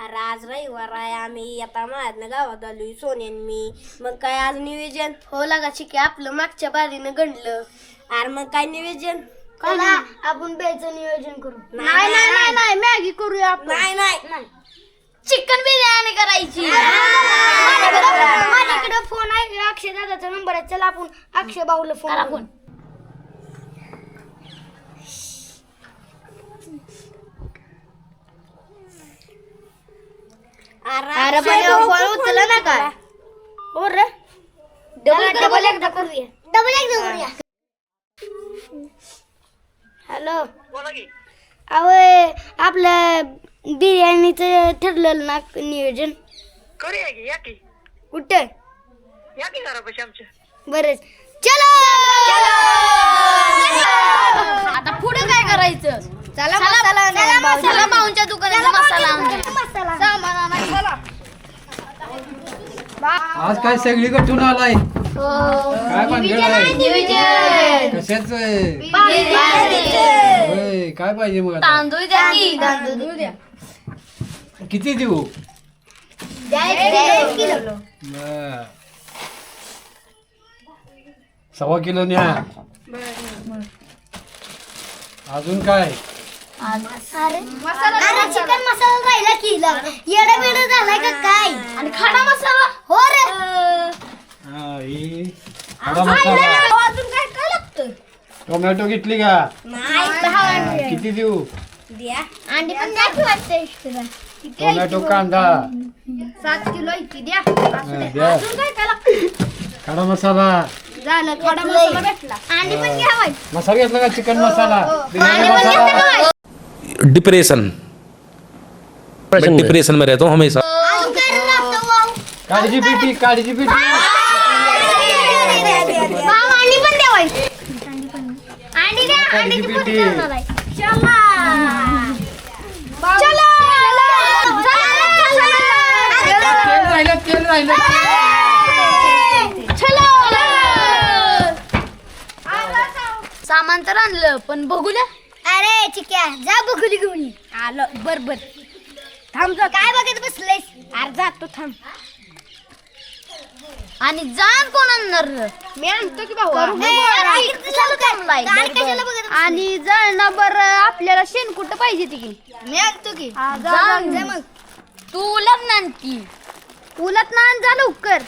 अरे आज रविवार आहे, आम्ही आता माझ्या गावात आलोय सोन्यान मी. मग काय आज नियोजन? हो लागा शिके आपलं मागच्या बारीनं गणलं. अरे मग काय नियोजन? आपण बेचं नियोजन करू. नाही मॅगी करूया आपण. नाही चिकन बिर्याणी करायची. माझ्याकडे फोन आहे, अक्षय दादाचा नंबर आहे. चला आपण अक्षय भाऊला फोन करू. अरे फोन उचलला ना का? हो रे, डबल एकदा करूया. हॅलो, अहो आपलं बिर्याणीचं ठरलेलं ना नियोजन. करूया की या की कुठं? या की घरापाशी आमच्या. बरं चलो. आता पुढे काय करायचं? चला मसाला भाऊंच्या दुकानात मसाला सामान आणायचं. आज काय सगळी गठून आलाय? काय भानगड आहे? कशाच होय, काय पाहिजे मग आता? तांदूळ द्या की. तांदूळ द्या. किती देऊ? किलो. बर. 1.25 किलो न्या. अजून काय? अरे चिकन मसाला राहिला की येडा बेडा झालाय का काय? आणि खडा मसाला. हो रे. हा, ही खडा मसाला. अजून काय काय लागतं? टोमॅटो घेतली का? नाही. किती देऊ? द्या. अंडी पण द्या की वाटतं. टोमॅटो कांदा 7 किलो इतकी द्या. हा, द्या. अजून काय काय लागतं? खडा मसाला. झालं, खडा मसाला भेटला. अंडी पण घ्यावा. मसाला घेतला का? चिकन मसाला, बिर्याणी अंडी पण मसाला. घ्या. डिप्रेशन में रहता हूँ हमेशा. अजून काय लागतं वाव? काळजी पिठी. भाऊ अंडी पण द्या वाई. अंडी द्या. अंडीची पिठी. पोळी करणार आहे. चला. चला. तेल राहिलं. सामान तर आणलं पण बघूया. अरे चिक्या जा बघुली घेऊन ये. आलं बर थांब जा. काय बघत बसलेस? अरे जातो थांब. आणि जाण कोण आणणार? मी आणतो की भाऊ. आणि जळणं बरं आपल्याला शेणकुट पाहिजे ती. मी आणतो की. जा मग. तू उलट ना की. उलट ना जा लवकर.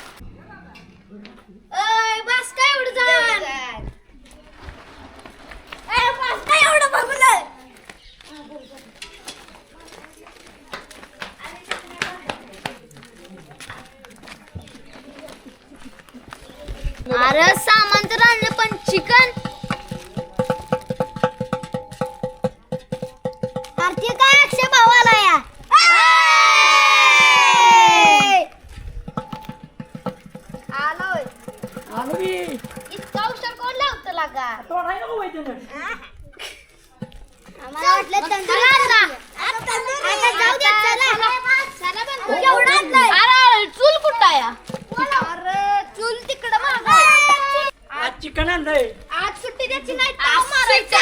बस काय एवढं जा. एवढं बघूलं. अरे सामान तर आणलं पण चिकन. आरती काय अक्षय भावाला या. आलोय. इतका उशीर कोण लावतो लागा? आम्हाला वाटलं तंदूर आणला. आता जाऊ दे चला. एवढा आणलाय. अरे चूल कुठं आहे? अरे चूल तिकडं मागं. आज चिकन आणलंय. आज सुट्टी द्यायची नाही. ताव मारायचा.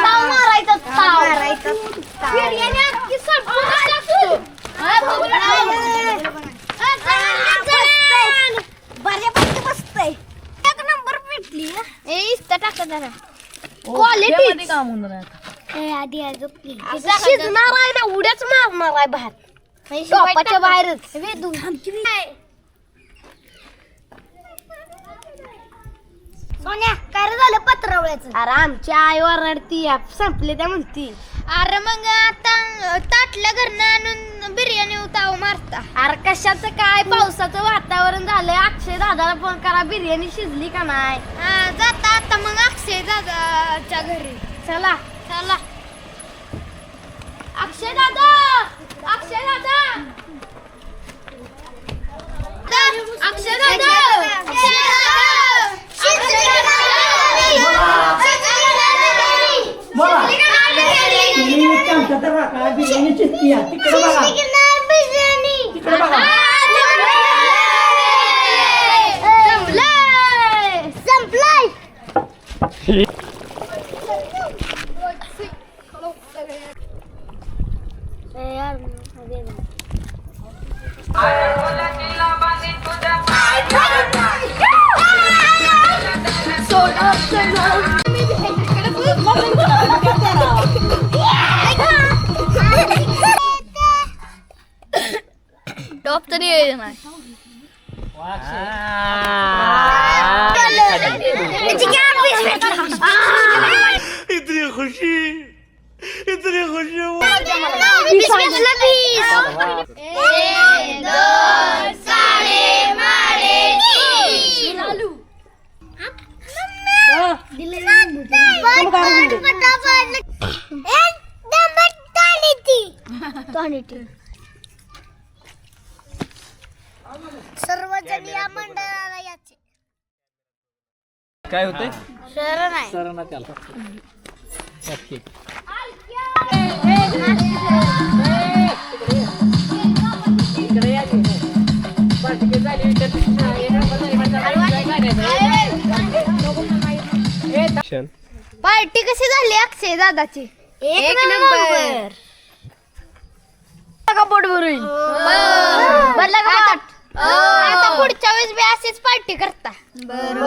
ताव मारायचा. ताव. बिर्याणी अख्खी संपूर्ण टाकू. बऱ्यापैकी बसतंय. एक नंबर भेटली. इस्ता टाका जरा. क्वालिटी काम होणार आधी शिजणार आहे ना, उड्याच मारणार आहे भात. टोपाच्या बाहेरच. सोन्या काय रे झालं पत्रावळ्याचं? अरे आमची आई ओरडती, संपले त्या म्हणती. अरे मग आता ताटल्या घरनं आणून बिर्याणी ताव मारता. अरे कशाचं काय, पावसाचं वातावरण झालंय. अक्षय दादाला फोन करा, बिर्याणी शिजली का नाही. जाता आता मग अक्षय दादाच्या घरी. चला. चला. अक्षय दादा. अक्षय दादा. अक्षय दादा. अक्षय दादा. बिर्याणी शिजती आहे. तिकडे बघा. संपलाय. मॉनिटर सर्वजण या मंडळाला याचे काय होते शहर नाही सरांना त्याला ओके पार्टी कशी झाली अक्षय दादाची एक नंबर का पोट भरून भरला का पोट? आता पुढच्या वेळेस बी अशीच पार्टी करता बर